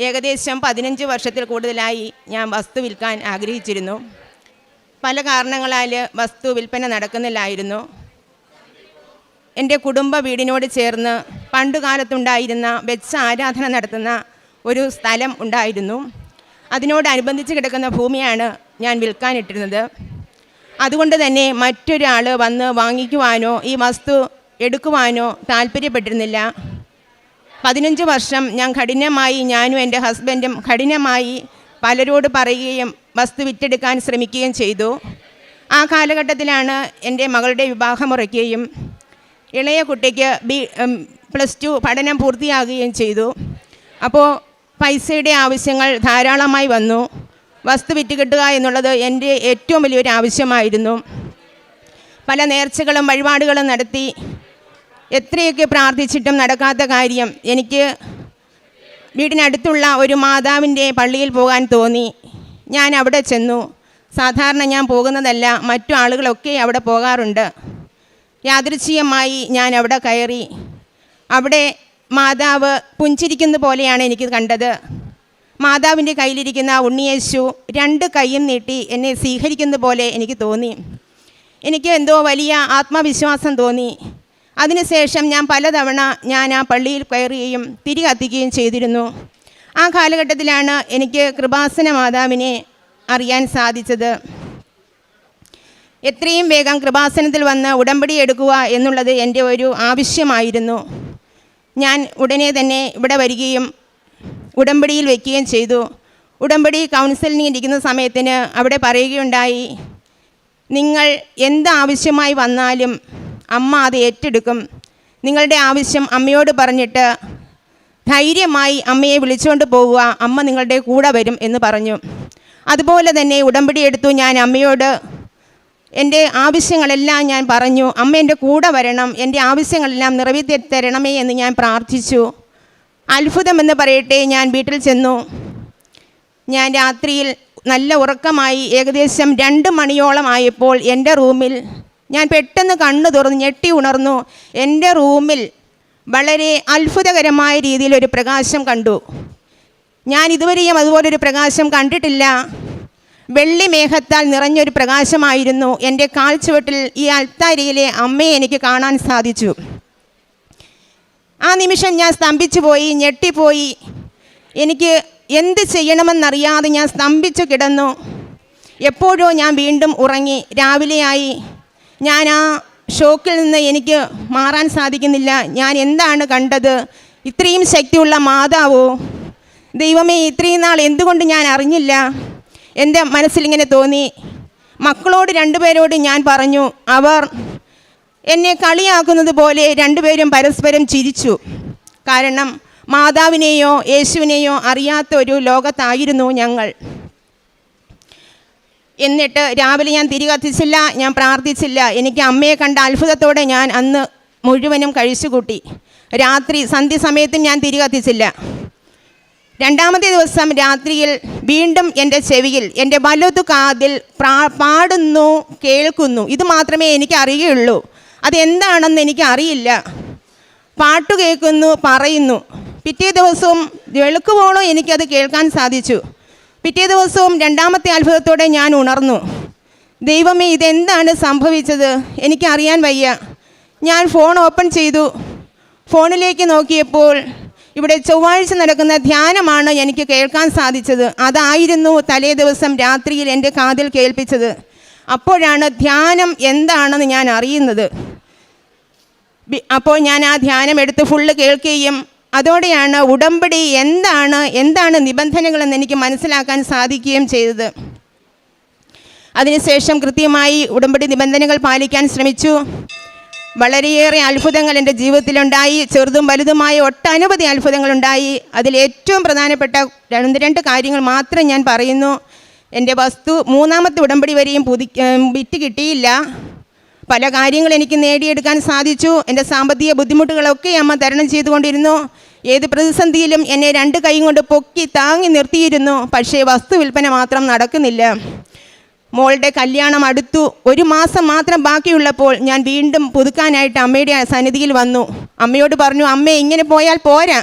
ഏകദേശം 15 വർഷത്തിൽ കൂടുതലായി ഞാൻ വസ്തു വിൽക്കാൻ ആഗ്രഹിച്ചിരുന്നു. പല കാരണങ്ങളാൽ വസ്തു വിൽപ്പന നടക്കുന്നില്ലായിരുന്നു. എൻ്റെ കുടുംബ വീടിനോട് ചേർന്ന് പണ്ടുകാലത്തുണ്ടായിരുന്ന വെച്ച ആരാധന നടത്തുന്ന ഒരു സ്ഥലം ഉണ്ടായിരുന്നു. അതിനോടനുബന്ധിച്ച് കിടക്കുന്ന ഭൂമിയാണ് ഞാൻ വിൽക്കാനിട്ടിരുന്നത്. അതുകൊണ്ട് തന്നെ മറ്റൊരാൾ വന്ന് വാങ്ങിക്കുവാനോ ഈ വസ്തു എടുക്കുവാനോ താല്പര്യപ്പെട്ടിരുന്നില്ല. 15 വർഷം ഞാനും എൻ്റെ ഹസ്ബൻഡും കഠിനമായി പലരോട് പറയുകയും വസ്തു വിറ്റെടുക്കാൻ ശ്രമിക്കുകയും ചെയ്തു. ആ കാലഘട്ടത്തിലാണ് എൻ്റെ മകളുടെ വിവാഹം ഉറയ്ക്കുകയും ഇളയ കുട്ടിക്ക് +2 പഠനം പൂർത്തിയാകുകയും ചെയ്തു. അപ്പോൾ പൈസയുടെ ആവശ്യങ്ങൾ ധാരാളമായി വന്നു. വസ്തു വിറ്റ് കിട്ടുക എന്നുള്ളത് എൻ്റെ ഏറ്റവും വലിയൊരു ആവശ്യമായിരുന്നു. പല നേർച്ചകളും വഴിപാടുകളും നടത്തി എത്രയൊക്കെ പ്രാർത്ഥിച്ചിട്ടും നടക്കാത്ത കാര്യം എനിക്ക് വീടിനടുത്തുള്ള ഒരു മാതാവിൻ്റെ പള്ളിയിൽ പോകാൻ തോന്നി. ഞാൻ അവിടെ ചെന്നു. സാധാരണ ഞാൻ പോകുന്നതല്ല, മറ്റു ആളുകളൊക്കെ അവിടെ പോകാറുണ്ട്. യാദൃച്ഛികമായി ഞാൻ അവിടെ കയറി. അവിടെ മാതാവ് പുഞ്ചിരിക്കുന്ന പോലെയാണ് എനിക്ക് കണ്ടത്. മാതാവിൻ്റെ കയ്യിലിരിക്കുന്ന ഉണ്ണിയേശു 2 കൈയും നീട്ടി എന്നെ സ്വീകരിക്കുന്ന പോലെ എനിക്ക് തോന്നി. എനിക്ക് എന്തോ വലിയ ആത്മവിശ്വാസം തോന്നി. അതിനുശേഷം ഞാൻ പലതവണ ആ പള്ളിയിൽ കയറുകയും തിരി കത്തിക്കുകയും ചെയ്തിരുന്നു. ആ കാലഘട്ടത്തിലാണ് എനിക്ക് കൃപാസന മാതാവിനെ അറിയാൻ സാധിച്ചത്. എത്രയും വേഗം കൃപാസനത്തിൽ വന്ന് ഉടമ്പടി എടുക്കുക എന്നുള്ളത് എൻ്റെ ഒരു ആവശ്യമായിരുന്നു. ഞാൻ ഉടനെ തന്നെ ഇവിടെ വരികയും ഉടമ്പടിയിൽ വയ്ക്കുകയും ചെയ്തു. ഉടമ്പടി കൗൺസിലിന് ഇരിക്കുന്ന സമയത്തിന് അവിടെ പറയുകയുണ്ടായി, നിങ്ങൾ എന്താവശ്യമായി വന്നാലും അമ്മ അത് ഏറ്റെടുക്കും. നിങ്ങളുടെ ആവശ്യം അമ്മയോട് പറഞ്ഞിട്ട് ധൈര്യമായി അമ്മയെ വിളിച്ചുകൊണ്ട് പോവുക, അമ്മ നിങ്ങളുടെ കൂടെ വരും എന്ന് പറഞ്ഞു. അതുപോലെ തന്നെ ഉടമ്പടി എടുത്തു. ഞാൻ അമ്മയോട് എൻ്റെ ആവശ്യങ്ങളെല്ലാം ഞാൻ പറഞ്ഞു. അമ്മ എൻ്റെ കൂടെ വരണം, എൻ്റെ ആവശ്യങ്ങളെല്ലാം നിറവേറ്റി തരണമേ എന്ന് ഞാൻ പ്രാർത്ഥിച്ചു. അത്ഭുതമെന്ന് പറയട്ടെ, ഞാൻ വീട്ടിൽ ചെന്നു. ഞാൻ രാത്രിയിൽ നല്ല ഉറക്കമായി. ഏകദേശം 2 മണിയോളം ആയപ്പോൾ എൻ്റെ റൂമിൽ ഞാൻ പെട്ടെന്ന് കണ്ണു തുറന്ന് ഞെട്ടി ഉണർന്നു. എൻ്റെ റൂമിൽ വളരെ അത്ഭുതകരമായ രീതിയിൽ ഒരു പ്രകാശം കണ്ടു. ഞാൻ ഇതുവരെയും അതുപോലൊരു പ്രകാശം കണ്ടിട്ടില്ല. വെള്ളി മേഘത്താൽ നിറഞ്ഞൊരു പ്രകാശമായിരുന്നു. എൻ്റെ കാൽച്ചുവട്ടിൽ ഈ അൾത്താരയിലെ അമ്മയെ എനിക്ക് കാണാൻ സാധിച്ചു. ആ നിമിഷം ഞാൻ സ്തംഭിച്ചു പോയി, ഞെട്ടിപ്പോയി. എനിക്ക് എന്ത് ചെയ്യണമെന്നറിയാതെ ഞാൻ സ്തംഭിച്ചു കിടന്നു. എപ്പോഴോ ഞാൻ വീണ്ടും ഉറങ്ങി. രാവിലെയായി. ഞാൻ ആ ഷോക്കിൽ നിന്ന് എനിക്ക് മാറാൻ സാധിക്കുന്നില്ല. ഞാൻ എന്താണ് കണ്ടത്? ഇത്രയും ശക്തിയുള്ള മാതാവോ? ദൈവമേ, ഇത്രയും നാൾ എന്തുകൊണ്ട് ഞാൻ അറിഞ്ഞില്ല? എൻ്റെ മനസ്സിലിങ്ങനെ തോന്നി. മക്കളോട് 2 പേരോട് ഞാൻ പറഞ്ഞു. അവർ എന്നെ കളിയാക്കുന്നത് പോലെ 2 പേരും പരസ്പരം ചിരിച്ചു. കാരണം മാതാവിനെയോ യേശുവിനെയോ അറിയാത്ത ഒരു ലോകത്തായിരുന്നു ഞങ്ങൾ. എന്നിട്ട് രാവിലെ ഞാൻ തിരി കത്തിച്ചില്ല, ഞാൻ പ്രാർത്ഥിച്ചില്ല. എനിക്ക് അമ്മയെ കണ്ട അത്ഭുതത്തോടെ ഞാൻ അന്ന് മുഴുവനും കഴിച്ചുകൂട്ടി. രാത്രി സന്ധ്യസമയത്തും ഞാൻ തിരി കത്തിച്ചില്ല. 2ാമത്തെ ദിവസം രാത്രിയിൽ വീണ്ടും എൻ്റെ ചെവിയിൽ, എൻ്റെ വലതു കാതിൽ പാടുന്നു, കേൾക്കുന്നു. ഇത് മാത്രമേ എനിക്ക് അറിയുകയുള്ളൂ. അതെന്താണെന്ന് എനിക്ക് അറിയില്ല. പാട്ട് കേൾക്കുന്നു, പറയുന്നു. പിറ്റേ ദിവസവും വെളുക്കുവോളം എനിക്കത് കേൾക്കാൻ സാധിച്ചു. പിറ്റേ ദിവസവും 2ാമത്തെ അത്ഭുതത്തോടെ ഞാൻ ഉണർന്നു. ദൈവമേ, ഇതെന്താണ് സംഭവിച്ചത്? എനിക്കറിയാൻ വയ്യ. ഞാൻ ഫോൺ ഓപ്പൺ ചെയ്തു. ഫോണിലേക്ക് നോക്കിയപ്പോൾ ഇവിടെ ചൊവ്വാഴ്ച നടക്കുന്ന ധ്യാനമാണ് എനിക്ക് കേൾക്കാൻ സാധിച്ചത്. അതായിരുന്നു തലേ ദിവസം രാത്രിയിൽ എൻ്റെ കാതിൽ കേൾപ്പിച്ചത്. അപ്പോഴാണ് ധ്യാനം എന്താണെന്ന് ഞാൻ അറിയുന്നത്. അപ്പോൾ ഞാൻ ആ ധ്യാനം എടുത്ത് ഫുള്ള് കേൾക്കുകയും അതോടെയാണ് ഉടമ്പടി എന്താണ് നിബന്ധനകളെന്ന് എനിക്ക് മനസ്സിലാക്കാൻ സാധിക്കുകയും ചെയ്തത്. അതിനുശേഷം കൃത്യമായി ഉടമ്പടി നിബന്ധനകൾ പാലിക്കാൻ ശ്രമിച്ചു. വളരെയേറെ അത്ഭുതങ്ങൾ എൻ്റെ ജീവിതത്തിലുണ്ടായി. ചെറുതും വലുതുമായ ഒട്ടനവധി അത്ഭുതങ്ങളുണ്ടായി. അതിലേറ്റവും പ്രധാനപ്പെട്ട 2 കാര്യങ്ങൾ മാത്രം ഞാൻ പറയുന്നു. എൻ്റെ വസ്തു 3ാമത്തെ ഉടമ്പടി വരെയും വിറ്റ് കിട്ടിയില്ല. പല കാര്യങ്ങൾ എനിക്ക് നേടിയെടുക്കാൻ സാധിച്ചു. എൻ്റെ സാമ്പത്തിക ബുദ്ധിമുട്ടുകളൊക്കെ അമ്മ തരണം ചെയ്തുകൊണ്ടിരുന്നു. ഏത് പ്രതിസന്ധിയിലും എന്നെ 2 കൈ കൊണ്ട് പൊക്കി താങ്ങി നിർത്തിയിരുന്നു. പക്ഷേ വസ്തു വിൽപ്പന മാത്രം നടക്കുന്നില്ല. മോളുടെ കല്യാണം അടുത്തു. 1 മാസം മാത്രം ബാക്കിയുള്ളപ്പോൾ ഞാൻ വീണ്ടും പുതുക്കാനായിട്ട് അമ്മയുടെ സന്നിധിയിൽ വന്നു. അമ്മയോട് പറഞ്ഞു, അമ്മേ, ഇങ്ങനെ പോയാൽ പോരാ,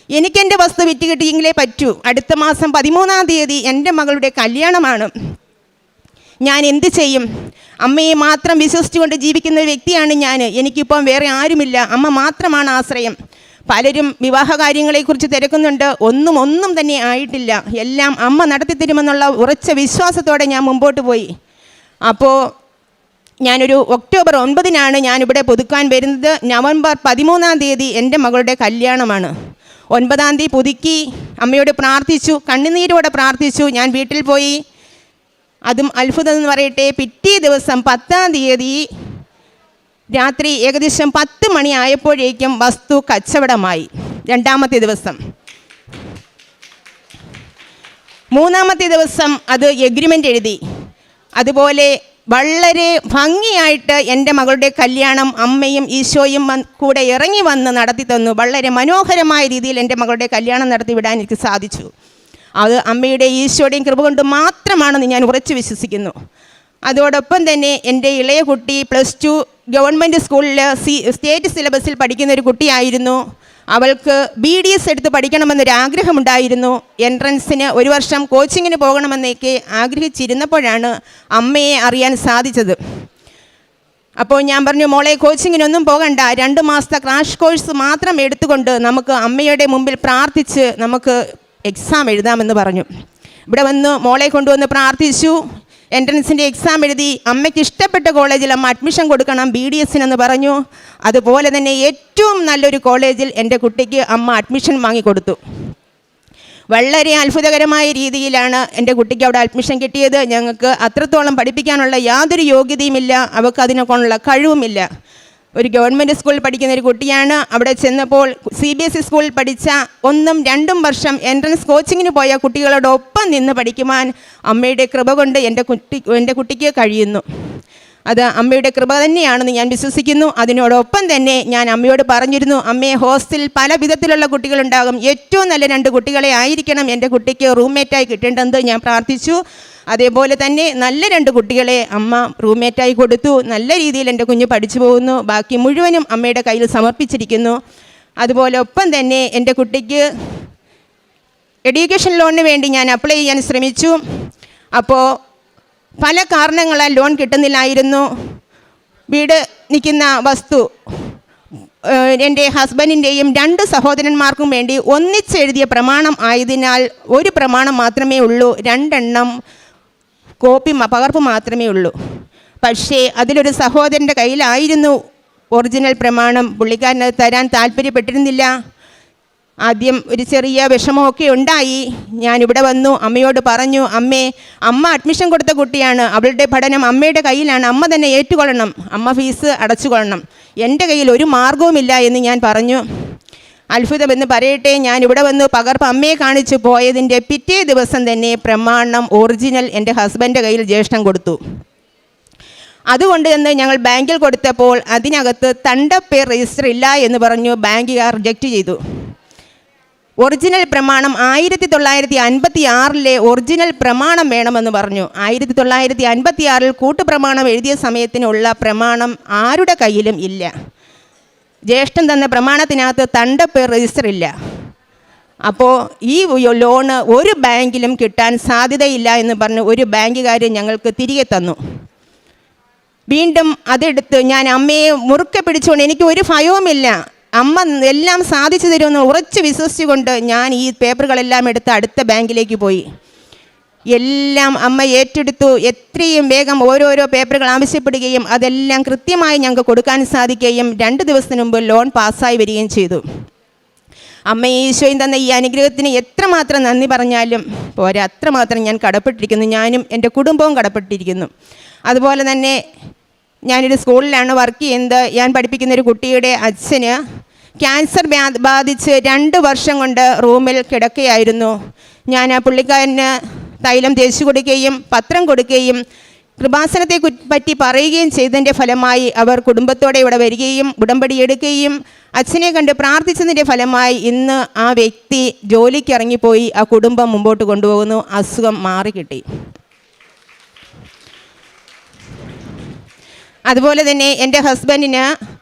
എനിക്കെൻ്റെ വസ്തു വിറ്റ് കിട്ടിയെങ്കിലേ പറ്റൂ. അടുത്ത മാസം 13-ാം തീയതി എൻ്റെ മകളുടെ കല്യാണമാണ്. ഞാൻ എന്ത് ചെയ്യും? അമ്മയെ മാത്രം വിശ്വസിച്ചുകൊണ്ട് ജീവിക്കുന്ന ഒരു വ്യക്തിയാണ് ഞാൻ. എനിക്കിപ്പം വേറെ ആരുമില്ല. അമ്മ മാത്രമാണ് ആശ്രയം. പലരും വിവാഹ കാര്യങ്ങളെക്കുറിച്ച് തിരക്കുന്നുണ്ട്. ഒന്നും തന്നെ ആയിട്ടില്ല. എല്ലാം അമ്മ നടത്തി തരുമെന്നുള്ള ഉറച്ച വിശ്വാസത്തോടെ ഞാൻ മുമ്പോട്ട് പോയി. അപ്പോൾ ഞാനൊരു ഒക്ടോബർ 9-നാണ് ഞാനിവിടെ പുതുക്കാൻ വരുന്നത്. നവംബർ 13-ാം തീയതി എൻ്റെ മകളുടെ കല്യാണമാണ്. 9-ാം തീയതി പുതുക്കി അമ്മയോട് പ്രാർത്ഥിച്ചു, കണ്ണുനീരോടെ പ്രാർത്ഥിച്ചു. ഞാൻ വീട്ടിൽ പോയി. അതും അത്ഭുതം എന്ന് പറയട്ടെ, പിറ്റേ ദിവസം 10-ാം തീയതി രാത്രി ഏകദേശം 10 മണി ആയപ്പോഴേക്കും വസ്തു കച്ചവടമായി. 2ാമത്തെ ദിവസം. 3-ാമത്തെ ദിവസം അത് എഗ്രിമെൻ്റ് എഴുതി. അതുപോലെ വളരെ ഭംഗിയായിട്ട് എൻ്റെ മകളുടെ കല്യാണം അമ്മയും ഈശോയും കൂടെ ഇറങ്ങി വന്ന് നടത്തി തന്നു. വളരെ മനോഹരമായ രീതിയിൽ എൻ്റെ മകളുടെ കല്യാണം നടത്തി വിടാൻ എനിക്ക് സാധിച്ചു. അത് അമ്മയുടെ ഈശോയുടെയും കൃപ കൊണ്ട് മാത്രമാണെന്ന് ഞാൻ ഉറച്ചു വിശ്വസിക്കുന്നു. അതോടൊപ്പം തന്നെ എൻ്റെ ഇളയ കുട്ടി +2 ഗവൺമെൻറ് സ്കൂളിൽ സ്റ്റേറ്റ് സിലബസിൽ പഠിക്കുന്ന ഒരു കുട്ടിയായിരുന്നു. അവൾക്ക് BDS എടുത്ത് പഠിക്കണമെന്നൊരാഗ്രഹമുണ്ടായിരുന്നു. എൻട്രൻസിന് 1 വർഷം കോച്ചിങ്ങിന് പോകണമെന്നൊക്കെ ആഗ്രഹിച്ചിരുന്നപ്പോഴാണ് അമ്മയെ അറിയാൻ സാധിച്ചത്. അപ്പോൾ ഞാൻ പറഞ്ഞു, മോളെ കോച്ചിങ്ങിനൊന്നും പോകണ്ട, 2 മാസത്തെ ക്രാഷ് കോഴ്സ് മാത്രം എടുത്തുകൊണ്ട് നമുക്ക് അമ്മയുടെ മുമ്പിൽ പ്രാർത്ഥിച്ച് നമുക്ക് എക്സാം എഴുതാമെന്ന് പറഞ്ഞു. ഇവിടെ വന്ന് മോളെ കൊണ്ടുവന്ന് പ്രാർത്ഥിച്ചു. എൻട്രൻസിൻ്റെ എക്സാം എഴുതി. അമ്മയ്ക്ക് ഇഷ്ടപ്പെട്ട കോളേജിൽ അമ്മ അഡ്മിഷൻ കൊടുക്കണം, BDS എന്ന് പറഞ്ഞു. അതുപോലെ തന്നെ ഏറ്റവും നല്ലൊരു കോളേജിൽ എൻ്റെ കുട്ടിക്ക് അമ്മ അഡ്മിഷൻ വാങ്ങിക്കൊടുത്തു. വളരെ അത്ഭുതകരമായ രീതിയിലാണ് എൻ്റെ കുട്ടിക്ക് അവിടെ അഡ്മിഷൻ കിട്ടിയത്. ഞങ്ങൾക്ക് അത്രത്തോളം പഠിപ്പിക്കാനുള്ള യാതൊരു യോഗ്യതയുമില്ല, അവൾക്ക് അതിനൊക്കെയുള്ള കഴിവുമില്ല. ഒരു ഗവൺമെൻറ് സ്കൂളിൽ പഠിക്കുന്ന ഒരു കുട്ടിയാണ്. അവിടെ ചെന്നപ്പോൾ CBSE സ്കൂളിൽ പഠിച്ച 1ഉം 2ഉം വർഷം എൻട്രൻസ് കോച്ചിങ്ങിന് പോയ കുട്ടികളോടൊപ്പം നിന്ന് പഠിക്കുവാൻ അമ്മയുടെ കൃപ കൊണ്ട് എൻ്റെ കുട്ടിക്ക് കഴിയുന്നു. അത് അമ്മയുടെ കൃപ തന്നെയാണെന്ന് ഞാൻ വിശ്വസിക്കുന്നു. അതിനോടൊപ്പം തന്നെ ഞാൻ അമ്മയോട് പറഞ്ഞിരുന്നു, അമ്മയെ ഹോസ്റ്റലിൽ പല വിധത്തിലുള്ള കുട്ടികളുണ്ടാകും, ഏറ്റവും നല്ല 2 കുട്ടികളെ ആയിരിക്കണം എൻ്റെ കുട്ടിക്ക് റൂംമേറ്റായി കിട്ടേണ്ടത് ഞാൻ പ്രാർത്ഥിച്ചു. അതേപോലെ തന്നെ നല്ല 2 കുട്ടികളെ അമ്മ റൂംമേറ്റായി കൊടുത്തു. നല്ല രീതിയിൽ എൻ്റെ കുഞ്ഞ് പഠിച്ചു പോകുന്നു. ബാക്കി മുഴുവനും അമ്മയുടെ കയ്യിൽ സമർപ്പിച്ചിരിക്കുന്നു. അതുപോലെ ഒപ്പം തന്നെ എൻ്റെ കുട്ടിക്ക് എഡ്യൂക്കേഷൻ ലോണിന് വേണ്ടി ഞാൻ അപ്ലൈ ചെയ്യാൻ ശ്രമിച്ചു. അപ്പോൾ പല കാരണങ്ങളാൽ ലോൺ കിട്ടുന്നില്ലായിരുന്നു. വീട് നിൽക്കുന്ന വസ്തു എൻ്റെ ഹസ്ബൻഡിൻ്റെയും 2 സഹോദരന്മാർക്കും വേണ്ടി ഒന്നിച്ചെഴുതിയ പ്രമാണം ആയതിനാൽ ഒരു പ്രമാണം മാത്രമേ ഉള്ളൂ, 2 എണ്ണം പകർപ്പ് മാത്രമേ ഉള്ളൂ. പക്ഷേ അതിലൊരു സഹോദരൻ്റെ കയ്യിലായിരുന്നു ഒറിജിനൽ പ്രമാണം. പുള്ളിക്കാരന് തരാൻ താല്പര്യപ്പെട്ടിരുന്നില്ല. ആദ്യം ഒരു ചെറിയ വിഷമമൊക്കെ ഉണ്ടായി. ഞാനിവിടെ വന്നു അമ്മയോട് പറഞ്ഞു, അമ്മ അഡ്മിഷൻ കൊടുത്ത കുട്ടിയാണ്, അവളുടെ പഠനം അമ്മയുടെ കയ്യിലാണ്, അമ്മ തന്നെ ഏറ്റുകൊള്ളണം, അമ്മ ഫീസ് അടച്ചുകൊള്ളണം, എൻ്റെ കയ്യിൽ ഒരു മാർഗവുമില്ല എന്ന് ഞാൻ പറഞ്ഞു. അത്ഭുതമെന്ന് പറയട്ടെ, ഞാനിവിടെ വന്നു പകർപ്പ് അമ്മയെ കാണിച്ചു പോയതിൻ്റെ പിറ്റേ ദിവസം തന്നെ പ്രമാണം ഒറിജിനൽ എൻ്റെ ഹസ്ബൻഡിൻ്റെ കയ്യിൽ ജ്യേഷ്ഠൻ കൊടുത്തു. അതുകൊണ്ട് തന്നെ ഞങ്ങൾ ബാങ്കിൽ കൊടുത്തപ്പോൾ അതിനകത്ത് തണ്ടപ്പേർ രജിസ്റ്റർ ഇല്ല എന്ന് പറഞ്ഞു ബാങ്കുകാർ റിജക്റ്റ് ചെയ്തു. ഒറിജിനൽ പ്രമാണം 1956 ഒറിജിനൽ പ്രമാണം വേണമെന്ന് പറഞ്ഞു. 1956 കൂട്ടുപ്രമാണം എഴുതിയ സമയത്തിനുള്ള പ്രമാണം ആരുടെ കയ്യിലും ഇല്ല. ജ്യേഷ്ഠൻ തന്ന പ്രമാണത്തിനകത്ത് തണ്ടപ്പേർ രജിസ്റ്റർ ഇല്ല. അപ്പോൾ ഈ ലോണ് ഒരു ബാങ്കിലും കിട്ടാൻ സാധ്യതയില്ല എന്ന് പറഞ്ഞ് ഒരു ബാങ്കുകാർ ഞങ്ങൾക്ക് തിരികെ തന്നു. വീണ്ടും അതെടുത്ത് ഞാൻ അമ്മയെ മുറുക്കെ പിടിച്ചുകൊണ്ട്, എനിക്ക് ഒരു ഭയവുമില്ല, അമ്മ എല്ലാം സാധിച്ചു തരുമെന്ന് ഉറച്ച് വിശ്വസിച്ചുകൊണ്ട് ഞാൻ ഈ പേപ്പറുകളെല്ലാം എടുത്ത് അടുത്ത ബാങ്കിലേക്ക് പോയി. എല്ലാം അമ്മ ഏറ്റെടുത്തു. എത്രയും വേഗം ഓരോരോ പേപ്പറുകൾ ആവശ്യപ്പെടുകയും അതെല്ലാം കൃത്യമായി ഞങ്ങൾക്ക് കൊടുക്കാൻ സാധിക്കുകയും 2 ദിവസത്തിന് മുമ്പ് ലോൺ പാസ്സായി വരികയും ചെയ്തു. അമ്മ ഈശോയും തന്ന ഈ അനുഗ്രഹത്തിന് എത്രമാത്രം നന്ദി പറഞ്ഞാലും പോരാ, അത്രമാത്രം ഞാൻ കടപ്പെട്ടിരിക്കുന്നു. ഞാനും എൻ്റെ കുടുംബവും കടപ്പെട്ടിരിക്കുന്നു. അതുപോലെ തന്നെ ഞാനൊരു സ്കൂളിലാണ് വർക്ക് ചെയ്യുന്നത്. ഞാൻ പഠിപ്പിക്കുന്നൊരു കുട്ടിയുടെ അച്ഛന് ക്യാൻസർ ബാധിച്ച് 2 വർഷം കൊണ്ട് റൂമിൽ കിടക്കുകയായിരുന്നു. ഞാൻ ആ പുള്ളിക്കാരന് തൈലം തേച്ചു കൊടുക്കുകയും പത്രം കൊടുക്കുകയും കൃപാസനത്തെ പറ്റി പറയുകയും ചെയ്തതിൻ്റെ ഫലമായി അവർ കുടുംബത്തോടെ ഇവിടെ വരികയും ഉടമ്പടി എടുക്കുകയും അച്ഛനെ കണ്ട് പ്രാർത്ഥിച്ചതിൻ്റെ ഫലമായി ഇന്ന് ആ വ്യക്തി ജോലിക്ക് ഇറങ്ങിപ്പോയി ആ കുടുംബം മുമ്പോട്ട് കൊണ്ടുപോകുന്നു. അസുഖം മാറിക്കിട്ടി. അതുപോലെ തന്നെ എൻ്റെ ഹസ്ബൻഡിന്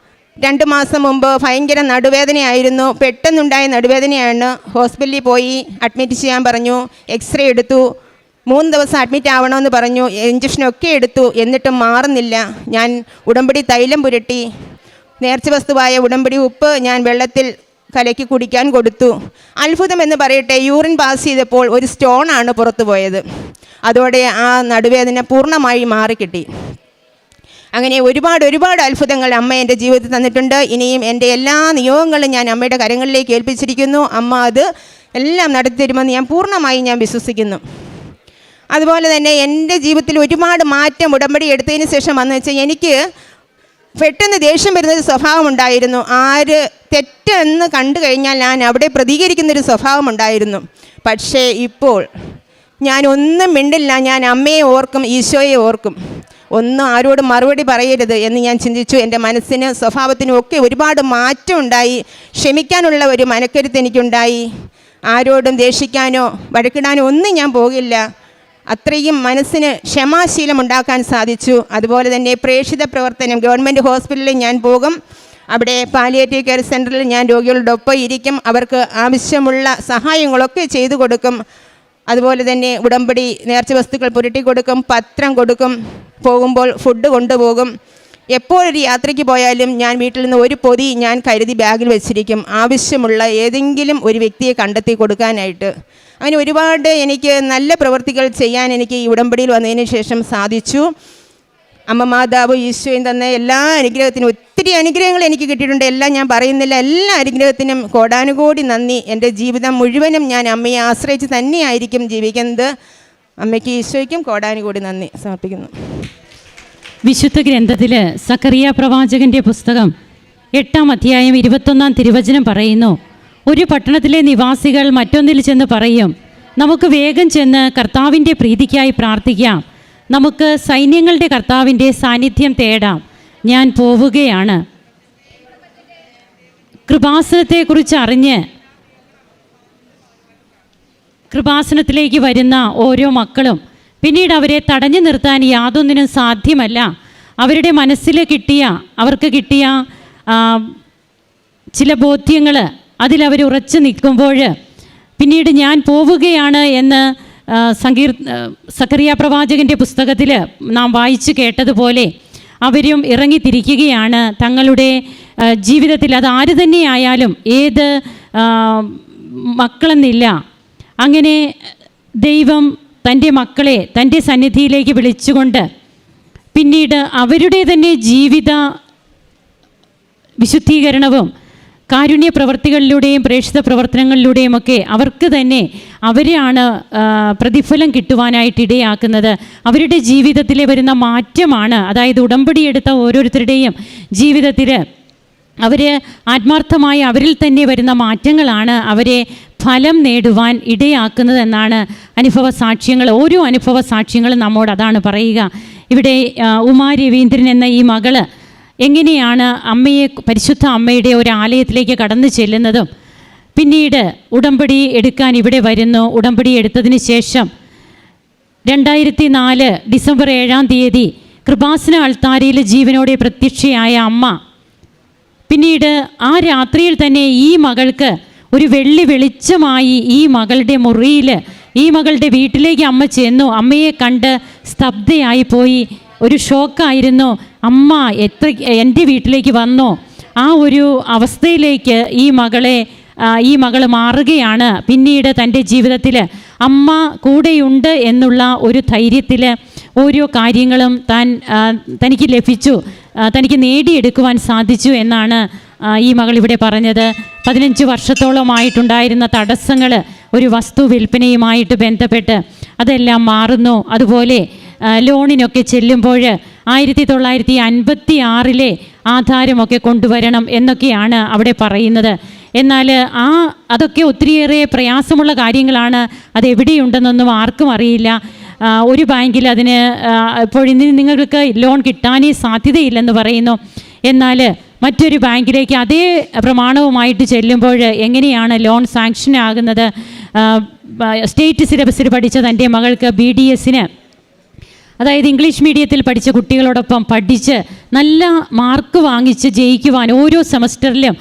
2 മാസം മുമ്പ് ഭയങ്കര നടുവേദനയായിരുന്നു. പെട്ടെന്നുണ്ടായ നടുവേദനയാണ്. ഹോസ്പിറ്റലിൽ പോയി അഡ്മിറ്റ് ചെയ്യാൻ പറഞ്ഞു. എക്സ്റേ എടുത്തു. 3 ദിവസം അഡ്മിറ്റ് ആവണമെന്ന് പറഞ്ഞു. ഇഞ്ചക്ഷനൊക്കെ എടുത്തു. എന്നിട്ടും മാറുന്നില്ല. ഞാൻ ഉടമ്പടി തൈലം പുരട്ടി. നേർച്ച വസ്തുവായ ഉടമ്പടി ഉപ്പ് ഞാൻ വെള്ളത്തിൽ കലക്കി കുടിക്കാൻ കൊടുത്തു. അത്ഭുതം എന്ന് പറയട്ടെ, യൂറിൻ പാസ് ചെയ്തപ്പോൾ ഒരു സ്റ്റോണാണ് പുറത്തു പോയത്. അതോടെ ആ നടുവേദന പൂർണ്ണമായി മാറിക്കിട്ടി. അങ്ങനെ ഒരുപാട് അത്ഭുതങ്ങൾ അമ്മ എൻ്റെ ജീവിതത്തിൽ തന്നിട്ടുണ്ട്. ഇനിയും എൻ്റെ എല്ലാ നിയോഗങ്ങളും ഞാൻ അമ്മയുടെ കരങ്ങളിലേക്ക് ഏൽപ്പിച്ചിരിക്കുന്നു. അമ്മ അത് എല്ലാം നടത്തി തരുമെന്ന് ഞാൻ പൂർണ്ണമായും വിശ്വസിക്കുന്നു. അതുപോലെ തന്നെ എൻ്റെ ജീവിതത്തിൽ ഒരുപാട് മാറ്റം ഉടമ്പടി എടുത്തതിന് ശേഷം വന്നു വെച്ചാൽ, എനിക്ക് പെട്ടെന്ന് ദേഷ്യം വരുന്നൊരു സ്വഭാവം ഉണ്ടായിരുന്നു. ആര് തെറ്റെന്ന് കണ്ടു കഴിഞ്ഞാൽ ഞാൻ അവിടെ പ്രതികരിക്കുന്നൊരു സ്വഭാവം ഉണ്ടായിരുന്നു. പക്ഷേ ഇപ്പോൾ ഞാനൊന്നും മിണ്ടില്ല. ഞാൻ അമ്മയെ ഓർക്കും, ഈശോയെ ഓർക്കും. ഒന്നും ആരോടും മറുപടി പറയരുത് എന്ന് ഞാൻ ചിന്തിച്ചു. എൻ്റെ മനസ്സിന് സ്വഭാവത്തിനും ഒക്കെ ഒരുപാട് മാറ്റം ഉണ്ടായി. ക്ഷമിക്കാനുള്ള ഒരു മനക്കരുത്ത് എനിക്കുണ്ടായി. ആരോടും ദേഷിക്കാനോ വഴക്കിടാനോ ഒന്നും ഞാൻ പോകില്ല. അത്രയും മനസ്സിന് ക്ഷമാശീലം ഉണ്ടാക്കാൻ സാധിച്ചു. അതുപോലെ തന്നെ പ്രേക്ഷിത പ്രവർത്തനം, ഗവൺമെൻറ് ഹോസ്പിറ്റലിൽ ഞാൻ പോകും. അവിടെ പാലിയേറ്റീവ് കെയർ സെൻറ്ററിൽ ഞാൻ രോഗികളോടൊപ്പം ഇരിക്കും. അവർക്ക് ആവശ്യമുള്ള സഹായങ്ങളൊക്കെ ചെയ്തു കൊടുക്കും. അതുപോലെ തന്നെ ഉടമ്പടി നേർച്ച വസ്തുക്കൾ പുരട്ടി കൊടുക്കും, പത്രം കൊടുക്കും, പോകുമ്പോൾ ഫുഡ് കൊണ്ടുപോകും. എപ്പോഴൊരു യാത്രയ്ക്ക് പോയാലും ഞാൻ വീട്ടിൽ നിന്ന് ഒരു പൊതി ഞാൻ കരുതി ബാഗിൽ വെച്ചിരിക്കും, ആവശ്യമുള്ള ഏതെങ്കിലും ഒരു വ്യക്തിയെ കണ്ടെത്തി കൊടുക്കാനായിട്ട്. അങ്ങനെ ഒരുപാട് എനിക്ക് നല്ല പ്രവൃത്തികൾ ചെയ്യാൻ എനിക്ക് ഈ ഉടമ്പടിയിൽ വന്നതിന് ശേഷം സാധിച്ചു. അമ്മ മാതാവ് ഈശോയും തന്ന എല്ലാ അനുഗ്രഹത്തിനും ഒത്തിരി അനുഗ്രഹങ്ങൾ എനിക്ക് കിട്ടിയിട്ടുണ്ട്. എല്ലാം ഞാൻ പറയുന്നില്ല. എല്ലാ അനുഗ്രഹത്തിനും കോടാനുകോടി നന്ദി. എൻ്റെ ജീവിതം മുഴുവനും ഞാൻ അമ്മയെ ആശ്രയിച്ച് തന്നെയായിരിക്കും ജീവിക്കുന്നത്. അമ്മയ്ക്ക് ഈശോയ്ക്കും കോടാനുകോടി നന്ദി സമർപ്പിക്കുന്നു. വിശുദ്ധ ഗ്രന്ഥത്തിൽ സക്കറിയ പ്രവാചകന്റെ പുസ്തകം 8-ാം അധ്യായം 21-ാം തിരുവചനം പറയുന്നു, ഒരു പട്ടണത്തിലെ നിവാസികൾ മറ്റൊന്നിൽ ചെന്ന് പറയും, നമുക്ക് വേഗം ചെന്ന് കർത്താവിൻ്റെ പ്രീതിക്കായി പ്രാർത്ഥിക്കാം, നമുക്ക് സൈന്യങ്ങളുടെ കർത്താവിൻ്റെ സാന്നിധ്യം തേടാം, ഞാൻ പോവുകയാണ്. കൃപാസനത്തെക്കുറിച്ച് അറിഞ്ഞ് കൃപാസനത്തിലേക്ക് വരുന്ന ഓരോ മക്കളും പിന്നീട് അവരെ തടഞ്ഞു നിർത്താൻ യാതൊന്നിനും സാധ്യമല്ല. അവരുടെ മനസ്സിൽ അവർക്ക് കിട്ടിയ ചില ബോധ്യങ്ങൾ അതിലവർ ഉറച്ചു നിൽക്കുമ്പോൾ പിന്നീട് ഞാൻ പോവുകയാണ് എന്ന് സക്കറിയ പ്രവാചകൻ്റെ പുസ്തകത്തിൽ നാം വായിച്ചു കേട്ടതുപോലെ അവരും ഇറങ്ങിത്തിരിക്കുകയാണ്. തങ്ങളുടെ ജീവിതത്തിൽ അത് ആര് തന്നെയായാലും ഏത് മക്കളെന്നില്ല, അങ്ങനെ ദൈവം തൻ്റെ മക്കളെ തൻ്റെ സന്നിധിയിലേക്ക് വിളിച്ചുകൊണ്ട് പിന്നീട് അവരുടെ തന്നെ ജീവിത വിശുദ്ധീകരണവും കാരുണ്യ പ്രവർത്തികളിലൂടെയും പ്രേക്ഷിത പ്രവർത്തനങ്ങളിലൂടെയുമൊക്കെ അവർക്ക് തന്നെ അവരെയാണ് പ്രതിഫലം കിട്ടുവാനായിട്ട് ഇടയാക്കുന്നത്. അവരുടെ ജീവിതത്തിലെ വരുന്ന മാറ്റമാണ്, അതായത് ഉടമ്പടി എടുത്ത ഓരോരുത്തരുടെയും ജീവിതത്തിൽ അവർ ആത്മാർത്ഥമായി അവരിൽ തന്നെ വരുന്ന മാറ്റങ്ങളാണ് അവരെ ഫലം നേടുവാൻ ഇടയാക്കുന്നതെന്നാണ് അനുഭവ സാക്ഷ്യങ്ങൾ. ഓരോ അനുഭവ സാക്ഷ്യങ്ങളും നമ്മോട് അതാണ് പറയുക. ഇവിടെ ഉമാ രവീന്ദ്രൻ എന്ന ഈ മകള് എങ്ങനെയാണ് പരിശുദ്ധ അമ്മയുടെ ഒരു ആലയത്തിലേക്ക് കടന്നു ചെല്ലുന്നതും പിന്നീട് ഉടമ്പടി എടുക്കാൻ ഇവിടെ വരുന്നു. ഉടമ്പടി എടുത്തതിന് ശേഷം 2004 ഡിസംബർ 7-ാം തീയതി കൃപാസന അൾത്താരയിൽ ജീവനോടെ പ്രത്യക്ഷയായ അമ്മ പിന്നീട് ആ രാത്രിയിൽ തന്നെ ഈ മകൾക്ക് ഒരു വെളിച്ചമായി ഈ മകളുടെ മുറിയിൽ, ഈ മകളുടെ വീട്ടിലേക്ക് അമ്മ ചെന്നു. അമ്മയെ കണ്ട് സ്തബ്ധയായി പോയി. ഒരു ഷോക്കായിരുന്നു. അമ്മ എൻ്റെ വീട്ടിലേക്ക് വന്നു. ആ ഒരു അവസ്ഥയിലേക്ക് ഈ മകൾ മാറുകയാണ്. പിന്നീട് തൻ്റെ ജീവിതത്തിൽ അമ്മ കൂടെയുണ്ട് എന്നുള്ള ഒരു ധൈര്യത്തിൽ ഓരോ കാര്യങ്ങളും തനിക്ക് ലഭിച്ചു, തനിക്ക് നേടിയെടുക്കുവാൻ സാധിച്ചു എന്നാണ് ഈ മകൾ ഇവിടെ പറഞ്ഞത്. 15 വർഷത്തോളമായിട്ടുണ്ടായിരുന്ന തടസ്സങ്ങൾ ഒരു വസ്തു വിൽപ്പനയുമായിട്ട് ബന്ധപ്പെട്ട് അതെല്ലാം മാറുന്നു. അതുപോലെ ലോണിനൊക്കെ ചെല്ലുമ്പോൾ 1956 ആധാരമൊക്കെ കൊണ്ടുവരണം എന്നൊക്കെയാണ് അവിടെ പറയുന്നത്. എന്നാൽ അതൊക്കെ ഒത്തിരിയേറെ പ്രയാസമുള്ള കാര്യങ്ങളാണ്. അതെവിടെയുണ്ടെന്നൊന്നും ആർക്കും അറിയില്ല. ഒരു ബാങ്കിൽ അതിന് ഇപ്പോഴിന്ന് നിങ്ങൾക്ക് ലോൺ കിട്ടാനേ സാധ്യതയില്ലെന്ന് പറയുന്നു. എന്നാൽ മറ്റൊരു ബാങ്കിലേക്ക് അതേ പ്രമാണവുമായിട്ട് ചെല്ലുമ്പോൾ എങ്ങനെയാണ് ലോൺ സാങ്ഷൻ ആകുന്നത്? സ്റ്റേറ്റ് സിലബസിൽ പഠിച്ച തൻ്റെ മകൾക്ക് BDSന്, അതായത് ഇംഗ്ലീഷ് മീഡിയത്തിൽ പഠിച്ച കുട്ടികളോടൊപ്പം പഠിച്ച് നല്ല മാർക്ക് വാങ്ങിച്ച് ജയിക്കുവാൻ, ഓരോ സെമസ്റ്ററിലും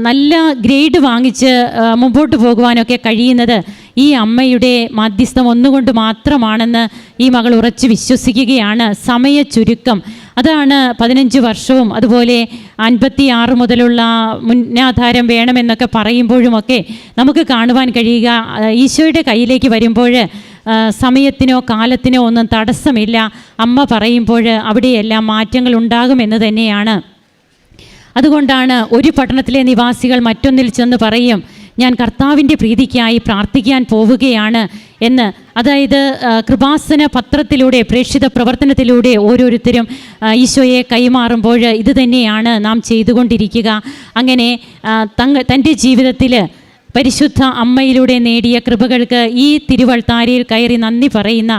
നല്ല ഗ്രേഡ് വാങ്ങിച്ച് മുമ്പോട്ട് പോകുവാനൊക്കെ കഴിയുന്നത് ഈ അമ്മയുടെ മാധ്യസ്ഥം ഒന്നുകൊണ്ട് മാത്രമാണെന്ന് ഈ മകൾ ഉറച്ച് വിശ്വസിക്കുകയാണ്. സമയ ചുരുക്കം അതാണ് 15 വർഷവും അതുപോലെ 56 മുതലുള്ള മുന്നാധാരം വേണമെന്നൊക്കെ പറയുമ്പോഴുമൊക്കെ നമുക്ക് കാണുവാൻ കഴിയുക ഈശോയുടെ കയ്യിലേക്ക് വരുമ്പോൾ സമയത്തിനോ കാലത്തിനോ ഒന്നും തടസ്സമില്ല. അമ്മ പറയുമ്പോൾ അവിടെയെല്ലാം മാറ്റങ്ങൾ ഉണ്ടാകുമെന്ന് തന്നെയാണ്. അതുകൊണ്ടാണ് ഒരു പട്ടണത്തിലെ നിവാസികൾ മറ്റൊന്നിൽ ചെന്ന് പറയും, ഞാൻ കർത്താവിൻ്റെ പ്രീതിക്കായി പ്രാർത്ഥിക്കാൻ പോവുകയാണ് എന്ന്. അതായത് കൃപാസന പത്രത്തിലൂടെ പ്രേക്ഷിത പ്രവർത്തനത്തിലൂടെ ഓരോരുത്തരും ഈശോയെ കൈമാറുമ്പോൾ ഇത് തന്നെയാണ് നാം ചെയ്തുകൊണ്ടിരിക്കുക. അങ്ങനെ തൻ്റെ ജീവിതത്തിൽ പരിശുദ്ധ അമ്മയിലൂടെ നേടിയ കൃപകൾക്ക് ഈ തിരുവൾത്താരയിൽ കയറി നന്ദി പറയുന്ന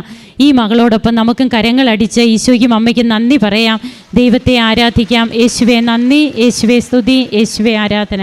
ഈ മകളോടൊപ്പം നമുക്കും കരങ്ങളടിച്ച് ഈശോയ്ക്കും അമ്മയ്ക്കും നന്ദി പറയാം. ദൈവത്തെ ആരാധിക്കാം. യേശുവേ നന്ദി, യേശുവേ സ്തുതി, യേശുവേ ആരാധന.